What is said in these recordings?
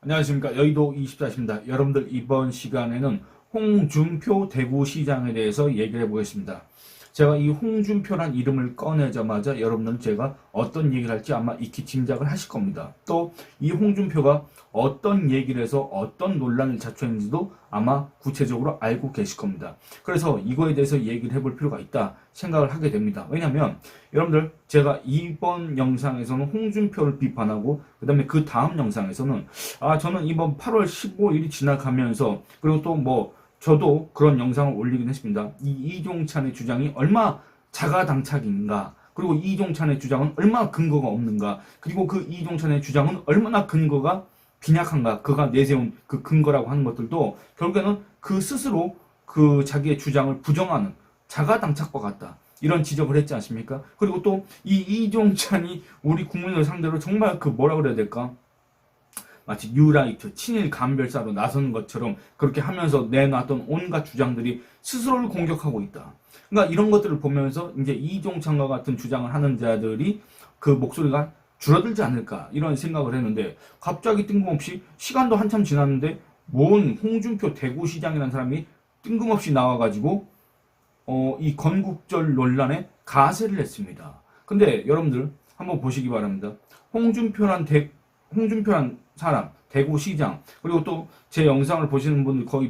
안녕하십니까. 여의도 24시입니다. 여러분들 이번 시간에는 홍준표 대구시장에 대해서 얘기를 해보겠습니다. 제가 이 홍준표란 이름을 꺼내자마자 여러분들은 제가 어떤 얘기를 할지 아마 익히 짐작을 하실 겁니다. 또 이 홍준표가 어떤 얘기를 해서 어떤 논란을 자초했는지도 아마 구체적으로 알고 계실 겁니다. 그래서 이거에 대해서 얘기를 해볼 필요가 있다 생각을 하게 됩니다. 왜냐하면 여러분들 제가 이번 영상에서는 홍준표를 비판하고 그 다음에 그 다음 영상에서는 저는 이번 8월 15일이 지나가면서 그리고 또 저도 그런 영상을 올리긴 했습니다. 이 이종찬의 주장이 얼마 자가당착인가, 그리고 이종찬의 주장은 얼마나 근거가 없는가, 그리고 그 이종찬의 주장은 얼마나 근거가 빈약한가, 그가 내세운 그 근거라고 하는 것들도 결국에는 그 스스로 그 자기의 주장을 부정하는 자가당착과 같다, 이런 지적을 했지 않습니까? 그리고 또 이 이종찬이 우리 국민을 상대로 정말 그 뭐라 그래야 될까? 마치 뉴라이트, 친일 감별사로 나서는 것처럼 그렇게 하면서 내놨던 온갖 주장들이 스스로를 공격하고 있다. 그러니까 이런 것들을 보면서 이제 이종찬과 같은 주장을 하는 자들이 그 목소리가 줄어들지 않을까, 이런 생각을 했는데 갑자기 뜬금없이 시간도 한참 지났는데 뭔 홍준표 대구시장이라는 사람이 뜬금없이 나와가지고 이 건국절 논란에 가세를 했습니다. 근데 여러분들 한번 보시기 바랍니다. 홍준표란 사람, 대구시장, 그리고 또 제 영상을 보시는 분들 거의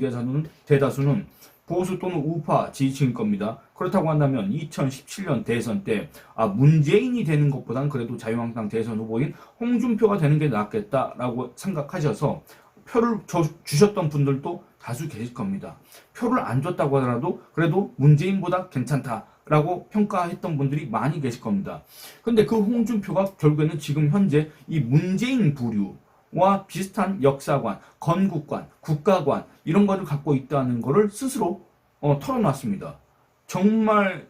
대다수는 보수 또는 우파 지지층일 겁니다. 그렇다고 한다면 2017년 대선 때 문재인이 되는 것보단 그래도 자유한국당 대선 후보인 홍준표가 되는 게 낫겠다라고 생각하셔서 표를 주셨던 분들도 다수 계실 겁니다. 표를 안 줬다고 하더라도 그래도 문재인보다 괜찮다라고 평가했던 분들이 많이 계실 겁니다. 근데 그 홍준표가 결국에는 지금 현재 이 문재인 부류와 비슷한 역사관, 건국관, 국가관 이런 거를 갖고 있다는 거를 스스로 털어놨습니다. 정말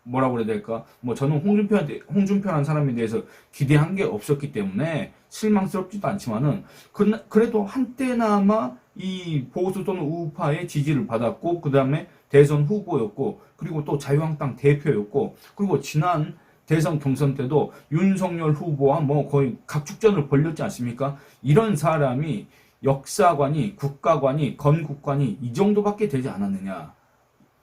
뭐라고 그래야 될까? 저는 홍준표라는 사람에 대해서 기대한 게 없었기 때문에 실망스럽지도 않지만은 그래도 한때나마 이 보수 또는 우파의 지지를 받았고 그 다음에 대선 후보였고 그리고 또 자유한국당 대표였고 그리고 지난 대선 경선 때도 윤석열 후보와 거의 각축전을 벌였지 않습니까? 이런 사람이 역사관이, 국가관이, 건국관이 이 정도밖에 되지 않았느냐.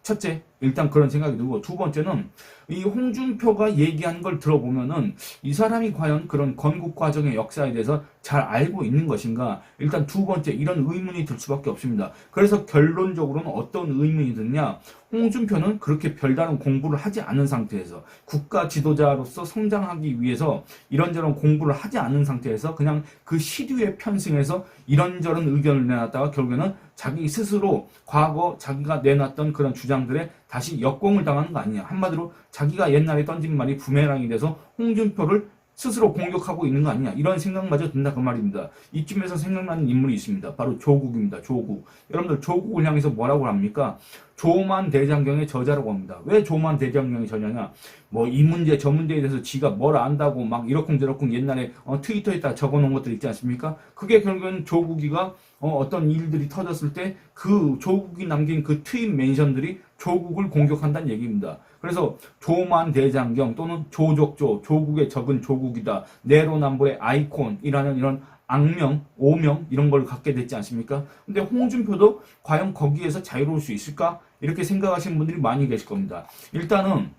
첫째, 일단 그런 생각이 들고, 두 번째는 이 홍준표가 얘기한 걸 들어보면은 이 사람이 과연 그런 건국 과정의 역사에 대해서 잘 알고 있는 것인가? 일단 두 번째, 이런 의문이 들 수밖에 없습니다. 그래서 결론적으로는 어떤 의문이 드냐? 홍준표는 그렇게 별다른 공부를 하지 않은 상태에서 국가 지도자로서 성장하기 위해서 이런저런 공부를 하지 않은 상태에서 그냥 그 시류에 편승해서 이런저런 의견을 내놨다가 결국에는 자기 스스로 과거 자기가 내놨던 그런 주장들에 다시 역공을 당하는 거 아니냐. 한마디로 자기가 옛날에 던진 말이 부메랑이 돼서 홍준표를 스스로 공격하고 있는 거 아니냐, 이런 생각마저 든다 그 말입니다. 이쯤에서 생각나는 인물이 있습니다. 바로 조국입니다. 조국. 여러분들 조국을 향해서 뭐라고 합니까? 조만 대장경의 저자라고 합니다. 왜 조만 대장경의 저자냐? 이 문제 저 문제에 대해서 지가 뭘 안다고 막 이러쿵저러쿵 옛날에 트위터에다 적어놓은 것들 있지 않습니까? 그게 결국은 조국이가 어떤 일들이 터졌을 때 그 조국이 남긴 그 트윗 멘션들이 조국을 공격한다는 얘기입니다. 그래서 조만 대장경 또는 조족조, 조국의 적은 조국이다, 내로남불의 아이콘이라는 이런 악명, 오명 이런 걸 갖게 됐지 않습니까? 근데 홍준표도 과연 거기에서 자유로울 수 있을까? 이렇게 생각하시는 분들이 많이 계실 겁니다. 일단은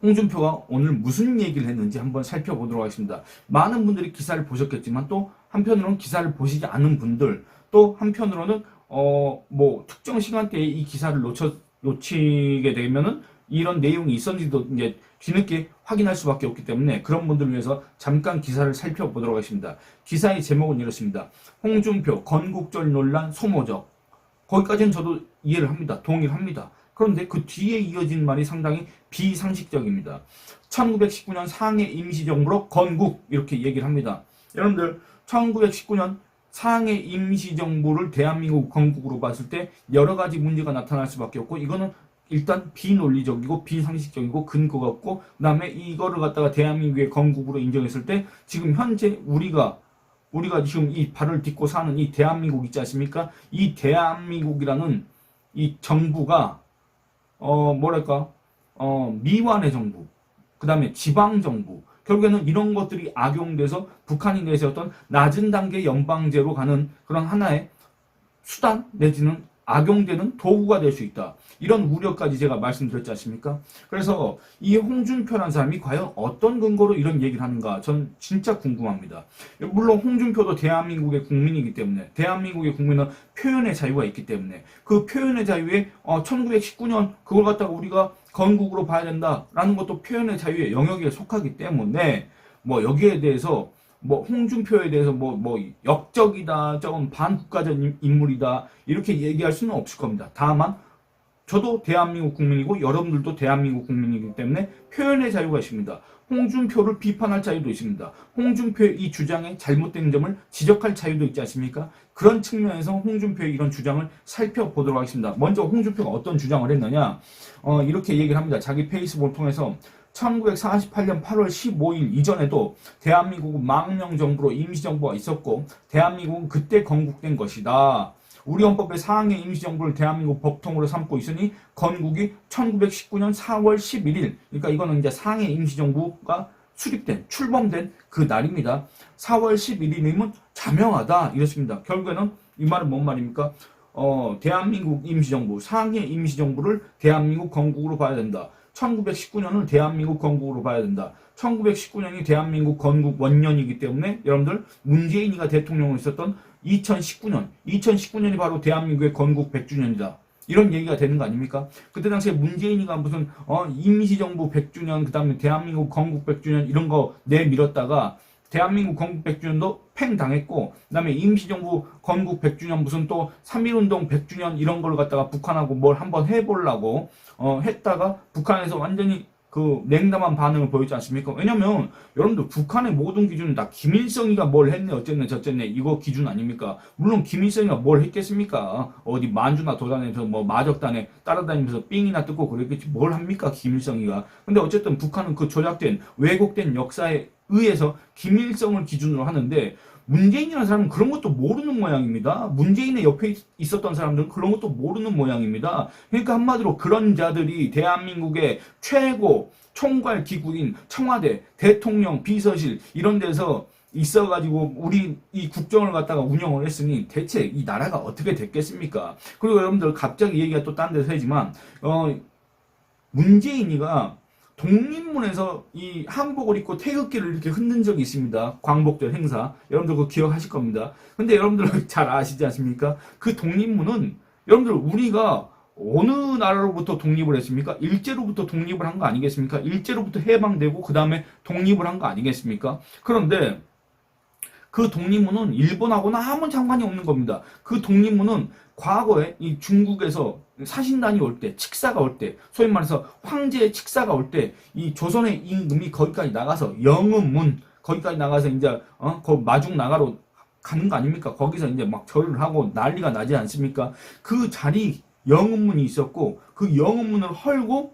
홍준표가 오늘 무슨 얘기를 했는지 한번 살펴보도록 하겠습니다. 많은 분들이 기사를 보셨겠지만 또 한편으로는 기사를 보시지 않은 분들, 또 한편으로는 특정 시간대에 이 기사를 놓치게 되면은 이런 내용이 있었는지도 이제 뒤늦게 확인할 수밖에 없기 때문에 그런 분들을 위해서 잠깐 기사를 살펴보도록 하겠습니다. 기사의 제목은 이렇습니다. 홍준표 건국절 논란 소모적. 거기까지는 저도 이해를 합니다. 동의를 합니다. 그런데 그 뒤에 이어진 말이 상당히 비상식적입니다. 1919년 상해 임시정부로 건국, 이렇게 얘기를 합니다. 여러분들 1919년 상해 임시정부를 대한민국 건국으로 봤을 때 여러 가지 문제가 나타날 수밖에 없고, 이거는 일단 비논리적이고 비상식적이고 근거가 없고, 그 다음에 이거를 갖다가 대한민국의 건국으로 인정했을 때 지금 현재 우리가 지금 이 발을 딛고 사는 이 대한민국 있지 않습니까? 이 대한민국이라는 이 정부가 미완의 정부, 그 다음에 지방정부, 결국에는 이런 것들이 악용돼서 북한이 내세웠던 낮은 단계 연방제로 가는 그런 하나의 수단 내지는 악용되는 도구가 될 수 있다. 이런 우려까지 제가 말씀드렸지 않습니까? 그래서 이 홍준표라는 사람이 과연 어떤 근거로 이런 얘기를 하는가 전 진짜 궁금합니다. 물론 홍준표도 대한민국의 국민이기 때문에 대한민국의 국민은 표현의 자유가 있기 때문에 그 표현의 자유에 1919년 그걸 갖다가 우리가 건국으로 봐야 된다라는 것도 표현의 자유의 영역에 속하기 때문에 뭐 여기에 대해서 뭐 홍준표에 대해서 뭐 역적이다, 조금 반국가적 인물이다 이렇게 얘기할 수는 없을 겁니다. 다만 저도 대한민국 국민이고 여러분들도 대한민국 국민이기 때문에 표현의 자유가 있습니다. 홍준표를 비판할 자유도 있습니다. 홍준표의 이 주장에 잘못된 점을 지적할 자유도 있지 않습니까? 그런 측면에서 홍준표의 이런 주장을 살펴보도록 하겠습니다. 먼저 홍준표가 어떤 주장을 했느냐 이렇게 얘기를 합니다. 자기 페이스북을 통해서 1948년 8월 15일 이전에도 대한민국은 망명정부로 임시정부가 있었고 대한민국은 그때 건국된 것이다. 우리 헌법의 상하의 임시정부를 대한민국 법통으로 삼고 있으니 건국이 1919년 4월 11일 그러니까 이거는 이제 상하의 임시정부가 수립된 출범된 그 날입니다. 4월 11일이면 자명하다 이랬습니다. 결국에는 이 말은 뭔 말입니까? 대한민국 임시정부 상하의 임시정부를 대한민국 건국으로 봐야 된다. 1919년을 대한민국 건국으로 봐야 된다. 1919년이 대한민국 건국 원년이기 때문에 여러분들 문재인이가 대통령으로 있었던 2019년이 바로 대한민국의 건국 100주년이다. 이런 얘기가 되는 거 아닙니까? 그때 당시에 문재인이가 무슨 임시정부 100주년 그다음에 대한민국 건국 100주년 이런 거 내밀었다가 대한민국 건국 100주년도 팽 당했고 그다음에 임시정부 건국 100주년 무슨 또 3.1운동 100주년 이런 걸 갖다가 북한하고 뭘 한번 해보려고 했다가 북한에서 완전히 그 냉담한 반응을 보였지 않습니까? 왜냐면 여러분들 북한의 모든 기준은 다 김일성이가 뭘 했네 어쨌네 저쨌네 이거 기준 아닙니까? 물론 김일성이가 뭘 했겠습니까? 어디 만주나 도단에서 뭐 마적단에 따라다니면서 삥이나 뜯고 그랬겠지 뭘 합니까 김일성이가? 근데 어쨌든 북한은 그 조작된 왜곡된 역사에 의해서 김일성을 기준으로 하는데 문재인이라는 사람은 그런 것도 모르는 모양입니다. 문재인의 옆에 있었던 사람들은 그런 것도 모르는 모양입니다. 그러니까 한마디로 그런 자들이 대한민국의 최고 총괄 기구인 청와대, 대통령, 비서실 이런 데서 있어가지고 우리 이 국정을 갖다가 운영을 했으니 대체 이 나라가 어떻게 됐겠습니까? 그리고 여러분들 갑자기 얘기가 또 딴 데서 하지만 문재인이가 독립문에서 이 한복을 입고 태극기를 이렇게 흔든 적이 있습니다. 광복절 행사. 여러분들 그거 기억하실 겁니다. 근데 여러분들 잘 아시지 않습니까? 그 독립문은 여러분들 우리가 어느 나라로부터 독립을 했습니까? 일제로부터 독립을 한 거 아니겠습니까? 일제로부터 해방되고 그 다음에 독립을 한 거 아니겠습니까? 그런데 그 독립문은 일본하고는 아무 상관이 없는 겁니다. 그 독립문은 과거에 이 중국에서 사신단이 올 때, 칙사가 올 때, 소위 말해서 황제의 칙사가 올 때, 이 조선의 임금이 거기까지 나가서 영음문 거기까지 나가서 이제 그 마중 나가로 가는 거 아닙니까? 거기서 이제 막 절을 하고 난리가 나지 않습니까? 그 자리 영음문이 있었고 그 영음문을 헐고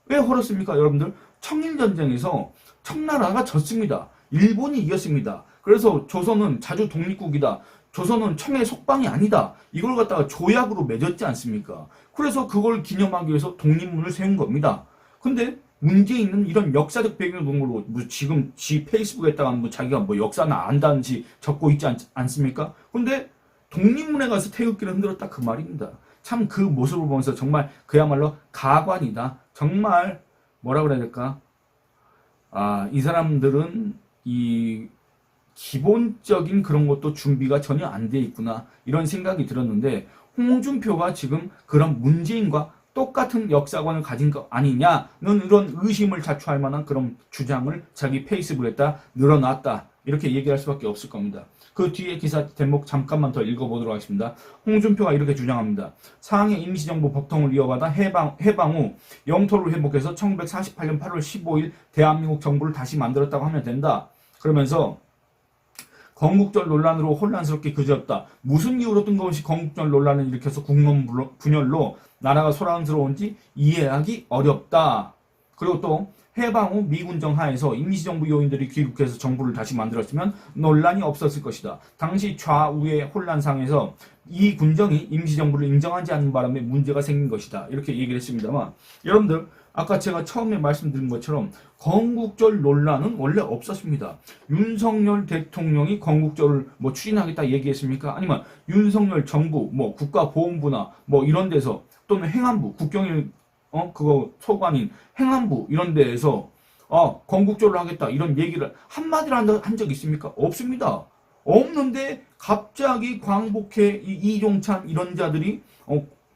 왜 헐었습니까, 여러분들? 청일전쟁에서 청나라가 졌습니다. 일본이 이겼습니다. 그래서 조선은 자주 독립국이다. 조선은 청의 속방이 아니다. 이걸 갖다가 조약으로 맺었지 않습니까? 그래서 그걸 기념하기 위해서 독립문을 세운 겁니다. 근데 문제있는 이런 역사적 배경을 본 걸로 뭐 지금 지 페이스북에다가 뭐 자기가 뭐 역사나 안다는지 적고 있지 않습니까? 근데 독립문에 가서 태극기를 흔들었다 그 말입니다. 참 그 모습을 보면서 정말 그야말로 가관이다. 정말 뭐라 그래야 될까? 이 사람들은 이 기본적인 그런 것도 준비가 전혀 안 돼 있구나 이런 생각이 들었는데 홍준표가 지금 그런 문재인과 똑같은 역사관을 가진 거 아니냐는 이런 의심을 자초할 만한 그런 주장을 자기 페이스북에다 늘어놨다 이렇게 얘기할 수밖에 없을 겁니다. 그 뒤에 기사 대목 잠깐만 더 읽어보도록 하겠습니다. 홍준표가 이렇게 주장합니다. 상하의 임시정부 법통을 이어받아 해방 후 영토를 회복해서 1948년 8월 15일 대한민국 정부를 다시 만들었다고 하면 된다. 그러면서 건국절 논란으로 혼란스럽게 그지없다. 무슨 이유로 뜬금없이 건국절 논란을 일으켜서 국론 분열로 나라가 소란스러운지 이해하기 어렵다. 그리고 또 해방 후 미군정 하에서 임시정부 요인들이 귀국해서 정부를 다시 만들었으면 논란이 없었을 것이다. 당시 좌우의 혼란상에서 이 군정이 임시정부를 인정하지 않는 바람에 문제가 생긴 것이다. 이렇게 얘기를 했습니다만 여러분들 아까 제가 처음에 말씀드린 것처럼 건국절 논란은 원래 없었습니다. 윤석열 대통령이 건국절을 뭐 추진하겠다 얘기했습니까? 아니면 윤석열 정부 뭐 국가보훈부나 뭐 이런 데서 또는 행안부 국경일 그거 소관인 행안부 이런 데에서 건국절을 하겠다 이런 얘기를 한마디로 한 적 있습니까? 없습니다. 없는데 갑자기 광복회 이종찬 이런 자들이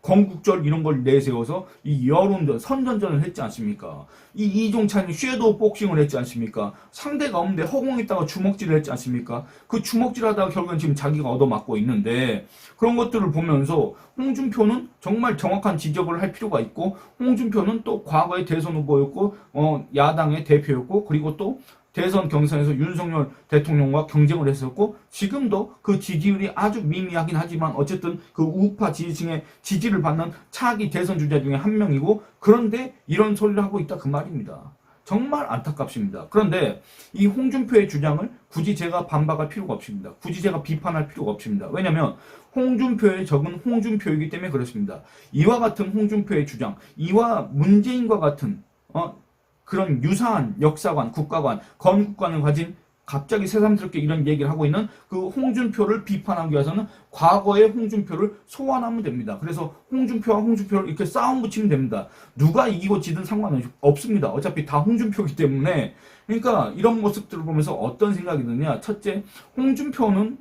건국절 이런 걸 내세워서 이 여론전, 선전전을 했지 않습니까? 이 이종찬이 섀도우 복싱을 했지 않습니까? 상대가 없는데 허공에다가 주먹질을 했지 않습니까? 그 주먹질 하다가 결국엔 지금 자기가 얻어맞고 있는데 그런 것들을 보면서 홍준표는 정말 정확한 지적을 할 필요가 있고 홍준표는 또 과거의 대선 후보였고 야당의 대표였고 그리고 또 대선 경선에서 윤석열 대통령과 경쟁을 했었고 지금도 그 지지율이 아주 미미하긴 하지만 어쨌든 그 우파 지지층의 지지를 받는 차기 대선 주자 중에 한 명이고 그런데 이런 소리를 하고 있다 그 말입니다. 정말 안타깝습니다. 그런데 이 홍준표의 주장을 굳이 제가 반박할 필요가 없습니다. 굳이 제가 비판할 필요가 없습니다. 왜냐하면 홍준표의 적은 홍준표이기 때문에 그렇습니다. 이와 같은 홍준표의 주장, 이와 문재인과 같은 그런 유사한 역사관, 국가관, 건국관을 가진 갑자기 새삼스럽게 이런 얘기를 하고 있는 그 홍준표를 비판하기 위해서는 과거의 홍준표를 소환하면 됩니다. 그래서 홍준표와 홍준표를 이렇게 싸움 붙이면 됩니다. 누가 이기고 지든 상관은 없습니다. 어차피 다 홍준표이기 때문에. 그러니까 이런 모습들을 보면서 어떤 생각이 드느냐. 첫째, 홍준표는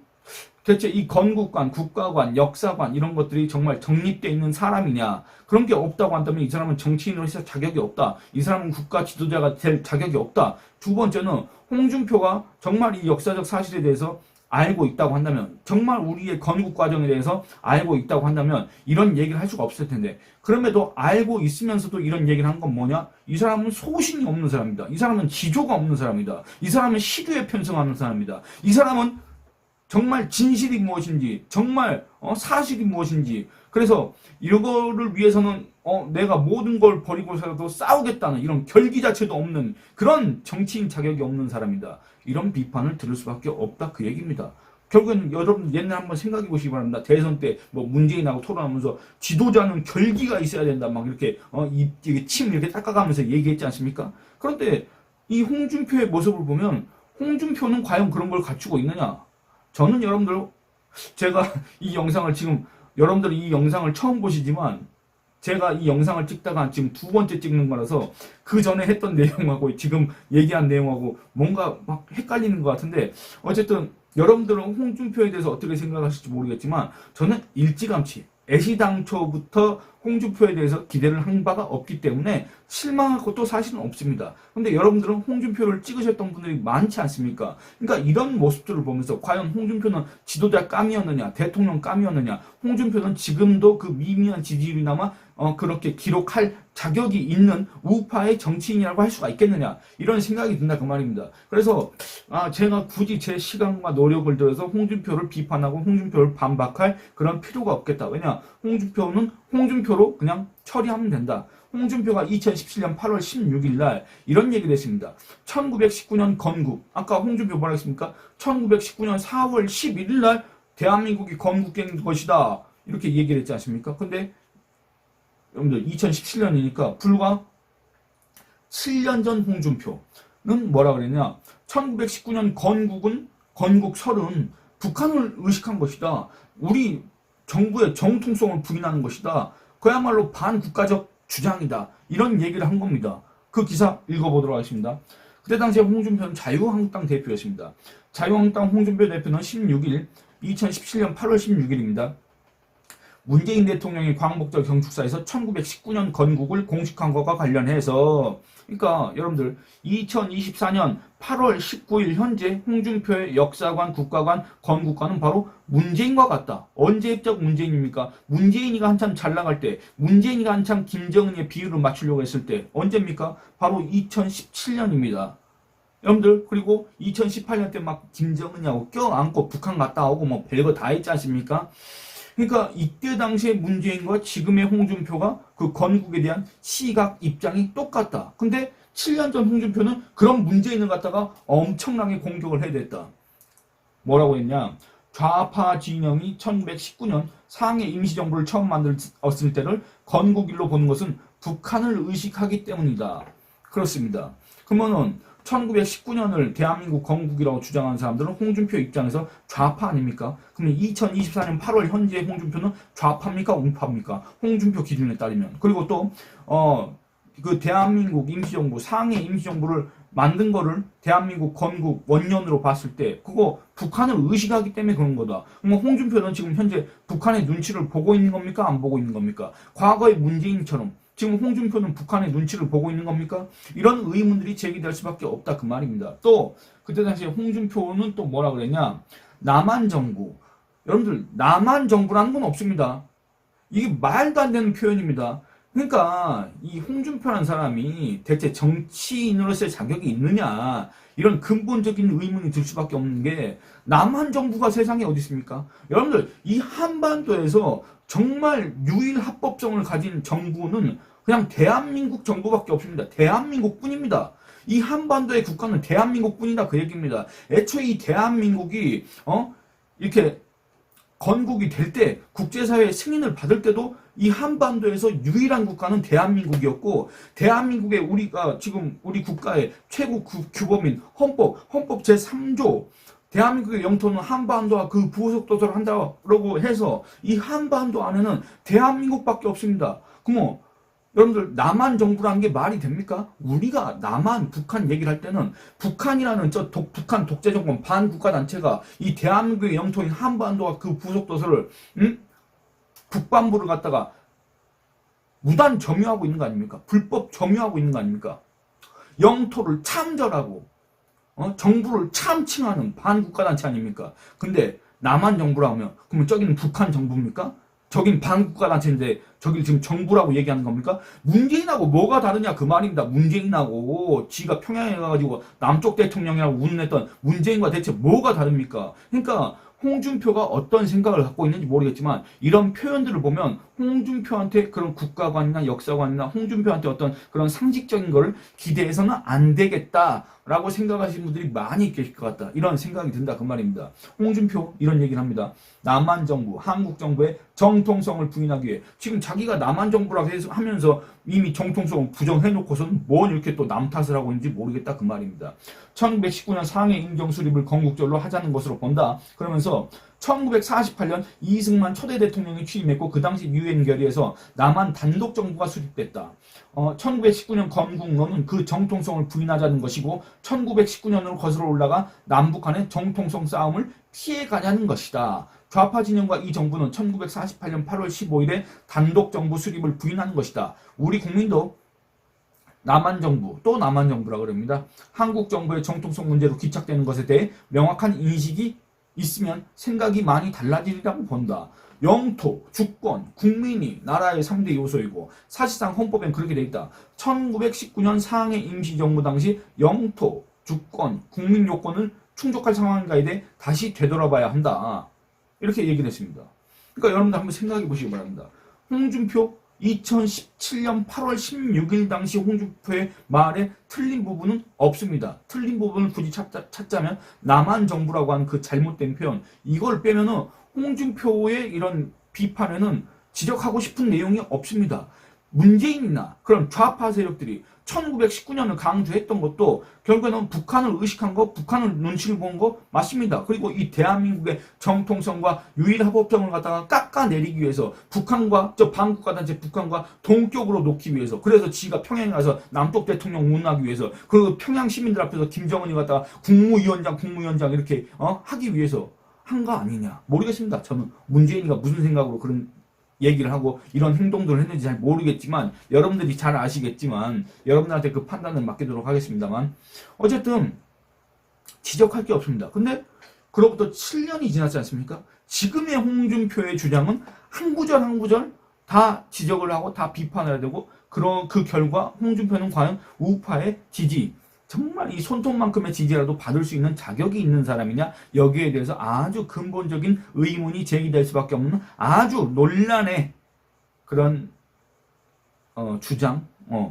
대체 이 건국관, 국가관, 역사관 이런 것들이 정말 정립되어 있는 사람이냐. 그런 게 없다고 한다면 이 사람은 정치인으로서 자격이 없다. 이 사람은 국가 지도자가 될 자격이 없다. 두 번째는 홍준표가 정말 이 역사적 사실에 대해서 알고 있다고 한다면 정말 우리의 건국 과정에 대해서 알고 있다고 한다면 이런 얘기를 할 수가 없을 텐데 그럼에도 알고 있으면서도 이런 얘기를 한 건 뭐냐? 이 사람은 소신이 없는 사람이다. 이 사람은 지조가 없는 사람이다. 이 사람은 시류에 편승하는 사람이다. 이 사람은 정말 진실이 무엇인지 정말 사실이 무엇인지 그래서 이거를 위해서는 내가 모든 걸 버리고서라도 싸우겠다는 이런 결기 자체도 없는 그런 정치인 자격이 없는 사람이다. 이런 비판을 들을 수밖에 없다 그 얘기입니다. 결국은 여러분 옛날 한번 생각해 보시기 바랍니다. 대선 때 뭐 문재인하고 토론하면서 지도자는 결기가 있어야 된다 막 이렇게 침 이렇게 닦아가면서 얘기했지 않습니까? 그런데 이 홍준표의 모습을 보면 홍준표는 과연 그런 걸 갖추고 있느냐? 저는 여러분들 제가 이 영상을 지금 여러분들이 이 영상을 처음 보시지만 제가 이 영상을 찍다가 지금 두 번째 찍는 거라서 그 전에 했던 내용하고 지금 얘기한 내용하고 뭔가 막 헷갈리는 것 같은데 어쨌든 여러분들은 홍준표에 대해서 어떻게 생각하실지 모르겠지만 저는 일찌감치 애시당초부터 홍준표에 대해서 기대를 한 바가 없기 때문에 실망할 것도 사실은 없습니다. 근데 여러분들은 홍준표를 찍으셨던 분들이 많지 않습니까? 그러니까 이런 모습들을 보면서 과연 홍준표는 지도자 깜이었느냐, 대통령 깜이었느냐, 홍준표는 지금도 그 미미한 지지율이나마 그렇게 기록할 자격이 있는 우파의 정치인이라고 할 수가 있겠느냐 이런 생각이 든다 그 말입니다. 그래서 제가 굳이 제 시간과 노력을 들여서 홍준표를 비판하고 홍준표를 반박할 그런 필요가 없겠다. 왜냐 홍준표는 홍준표로 그냥 처리하면 된다. 홍준표가 2017년 8월 16일 날 이런 얘기를 했습니다. 1919년 건국. 아까 홍준표 뭐라 했습니까? 1919년 4월 11일 날 대한민국이 건국된 것이다. 이렇게 얘기를 했지 않습니까? 근데 여러분들 2017년이니까 불과 7년 전 홍준표는 뭐라 그랬냐? 1919년 건국설은 북한을 의식한 것이다. 우리 정부의 정통성을 부인하는 것이다. 그야말로 반국가적 주장이다. 이런 얘기를 한 겁니다. 그 기사 읽어보도록 하겠습니다. 그때 당시에 홍준표는 자유한국당 대표였습니다. 자유한국당 홍준표 대표는 2017년 8월 16일입니다. 문재인 대통령이 광복절 경축사에서 1919년 건국을 공식한 것과 관련해서 그러니까 여러분들 2024년 8월 19일 현재 홍준표의 역사관, 국가관, 건국관은 바로 문재인과 같다. 언제적 문재인입니까? 문재인이가 한참 잘 나갈 때, 문재인이가 한참 김정은의 비율을 맞추려고 했을 때 언제입니까? 바로 2017년입니다. 여러분들 그리고 2018년 때 막 김정은이하고 껴안고 북한 갔다 오고 뭐 별거 다 했지 않습니까? 그러니까 이때 당시에 문재인과 지금의 홍준표가 그 건국에 대한 시각 입장이 똑같다. 근데 7년 전 홍준표는 그런 문재인을 갖다가 엄청나게 공격을 해댔다. 뭐라고 했냐? 좌파 진영이 1919년 상해 임시정부를 처음 만들었을 때를 건국일로 보는 것은 북한을 의식하기 때문이다. 그렇습니다. 그러면은 1919년을 대한민국 건국이라고 주장하는 사람들은 홍준표 입장에서 좌파 아닙니까? 그러면 2024년 8월 현재 홍준표는 좌파입니까? 우파입니까? 홍준표 기준에 따르면. 그리고 또 그 대한민국 임시정부, 상해 임시정부를 만든 거를 대한민국 건국 원년으로 봤을 때 그거 북한을 의식하기 때문에 그런 거다. 그럼 홍준표는 지금 현재 북한의 눈치를 보고 있는 겁니까? 안 보고 있는 겁니까? 과거의 문재인처럼 지금 홍준표는 북한의 눈치를 보고 있는 겁니까? 이런 의문들이 제기될 수밖에 없다 그 말입니다. 또 그때 당시에 홍준표는 또 뭐라 그랬냐? 남한 정부. 여러분들 남한 정부라는 건 없습니다. 이게 말도 안 되는 표현입니다. 그러니까 이 홍준표라는 사람이 대체 정치인으로서의 자격이 있느냐 이런 근본적인 의문이 들 수밖에 없는 게 남한 정부가 세상에 어디 있습니까? 여러분들 이 한반도에서 정말 유일 합법성을 가진 정부는 그냥 대한민국 정부밖에 없습니다. 대한민국뿐입니다. 이 한반도의 국가는 대한민국뿐이다 그 얘기입니다. 애초에 이 대한민국이 이렇게 건국이 될 때 국제사회의 승인을 받을 때도 이 한반도에서 유일한 국가는 대한민국이었고 대한민국의 우리가 지금 우리 국가의 최고 규범인 헌법 제3조 대한민국의 영토는 한반도와 그 부속도서를 한다고 해서 이 한반도 안에는 대한민국밖에 없습니다. 그럼 여러분들 남한 정부라는 게 말이 됩니까? 우리가 남한 북한 얘기를 할 때는 북한이라는 북한 독재정권 반국가단체가 이 대한민국의 영토인 한반도와 그 부속도서를 북반부를 갖다가 무단 점유하고 있는 거 아닙니까? 불법 점유하고 있는 거 아닙니까? 영토를 참절하고 정부를 참칭하는 반국가단체 아닙니까? 근데 남한 정부라 하면 그러면 저기는 북한 정부입니까? 저긴 반국가단체인데 저길 지금 정부라고 얘기하는 겁니까? 문재인하고 뭐가 다르냐 그 말입니다. 문재인하고 지가 평양에 가가지고 남쪽 대통령이라고 운운했던 문재인과 대체 뭐가 다릅니까? 그러니까 홍준표가 어떤 생각을 갖고 있는지 모르겠지만 이런 표현들을 보면 홍준표한테 그런 국가관이나 역사관이나 홍준표한테 어떤 그런 상식적인 거를 기대해서는 안 되겠다라고 생각하시는 분들이 많이 계실 것 같다. 이런 생각이 든다 그 말입니다. 홍준표 이런 얘기를 합니다. 남한 정부, 한국 정부의 정통성을 부인하기 위해 지금 자기가 남한 정부라고 하면서 이미 정통성을 부정해놓고서는 뭘 이렇게 또 남 탓을 하고 있는지 모르겠다 그 말입니다. 1919년 상해 임정 수립을 건국절로 하자는 것으로 본다. 그러면서 1948년 이승만 초대 대통령이 취임했고 그 당시 유엔 결의에서 남한 단독 정부가 수립됐다. 1919년 건국론은 그 정통성을 부인하자는 것이고 1919년으로 거슬러 올라가 남북한의 정통성 싸움을 피해가자는 것이다. 좌파 진영과 이 정부는 1948년 8월 15일에 단독 정부 수립을 부인하는 것이다. 우리 국민도 남한 정부, 또 남한 정부라고 그럽니다. 한국 정부의 정통성 문제로 귀착되는 것에 대해 명확한 인식이 있으면 생각이 많이 달라지리라고 본다. 영토, 주권, 국민이 나라의 3대 요소이고 사실상 헌법엔 그렇게 돼 있다. 1919년 상해 임시정부 당시 영토, 주권, 국민 요건을 충족할 상황인가에 대해 다시 되돌아봐야 한다. 이렇게 얘기를 했습니다. 그러니까 여러분들 한번 생각해 보시기 바랍니다. 홍준표 2017년 8월 16일 당시 홍준표의 말에 틀린 부분은 없습니다. 틀린 부분을 굳이 찾자면 남한 정부라고 하는 그 잘못된 표현 이걸 빼면은 홍준표의 이런 비판에는 지적하고 싶은 내용이 없습니다. 문재인이나 그런 좌파 세력들이 1919년을 강조했던 것도 결국에는 북한을 의식한 거, 북한을 눈치를 본 거 맞습니다. 그리고 이 대한민국의 정통성과 유일합법성을 갖다가 깎아내리기 위해서 북한과 반국가단체 북한과 동격으로 놓기 위해서 그래서 지가 평양에 가서 남쪽 대통령 운운하기 위해서 그리고 평양 시민들 앞에서 김정은이 갖다가 국무위원장 이렇게 하기 위해서 한 거 아니냐 모르겠습니다. 저는 문재인이가 무슨 생각으로 그런 얘기를 하고 이런 행동들을 했는지 잘 모르겠지만 여러분들이 잘 아시겠지만 여러분들한테 그 판단을 맡기도록 하겠습니다만 어쨌든 지적할 게 없습니다. 근데 그로부터 7년이 지났지 않습니까? 지금의 홍준표의 주장은 한 구절 한 구절 다 지적을 하고 다 비판을 해야 되고 그 결과 홍준표는 과연 우파의 지지 정말 이 손톱만큼의 지지라도 받을 수 있는 자격이 있는 사람이냐 여기에 대해서 아주 근본적인 의문이 제기될 수밖에 없는 아주 논란의 그런 주장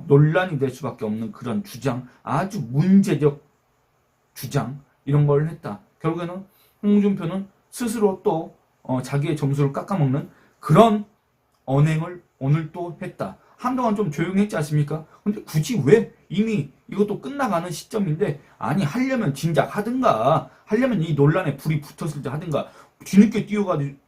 논란이 될 수밖에 없는 그런 주장 아주 문제적 주장 이런 걸 했다. 결국에는 홍준표는 스스로 또 자기의 점수를 깎아먹는 그런 언행을 오늘 또 했다. 한동안 좀 조용했지 않습니까? 근데 굳이 왜 이미 이것도 끝나가는 시점인데 아니 하려면 진작 하든가 하려면 이 논란에 불이 붙었을 때 하든가 뒤늦게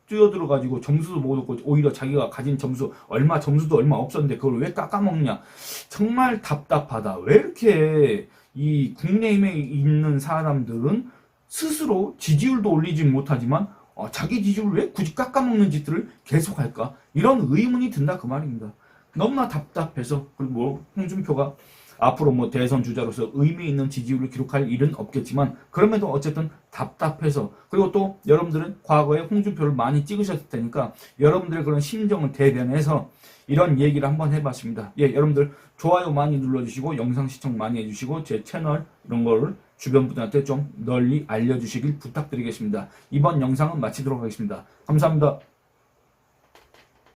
뛰어들어가지고 점수도 못 얻고 오히려 자기가 가진 점수 점수도 얼마 없었는데 그걸 왜 깎아먹냐. 정말 답답하다. 왜 이렇게 이 국내임에 있는 사람들은 스스로 지지율도 올리지 못하지만 자기 지지율을 왜 굳이 깎아먹는 짓들을 계속할까? 이런 의문이 든다 그 말입니다. 너무나 답답해서. 그리고 뭐 홍준표가 앞으로 뭐 대선 주자로서 의미 있는 지지율을 기록할 일은 없겠지만 그럼에도 어쨌든 답답해서. 그리고 또 여러분들은 과거에 홍준표를 많이 찍으셨을 테니까 여러분들의 그런 심정을 대변해서 이런 얘기를 한번 해봤습니다. 예, 여러분들 좋아요 많이 눌러주시고 영상 시청 많이 해주시고 제 채널 이런 거를 주변 분들한테 좀 널리 알려주시길 부탁드리겠습니다. 이번 영상은 마치도록 하겠습니다. 감사합니다.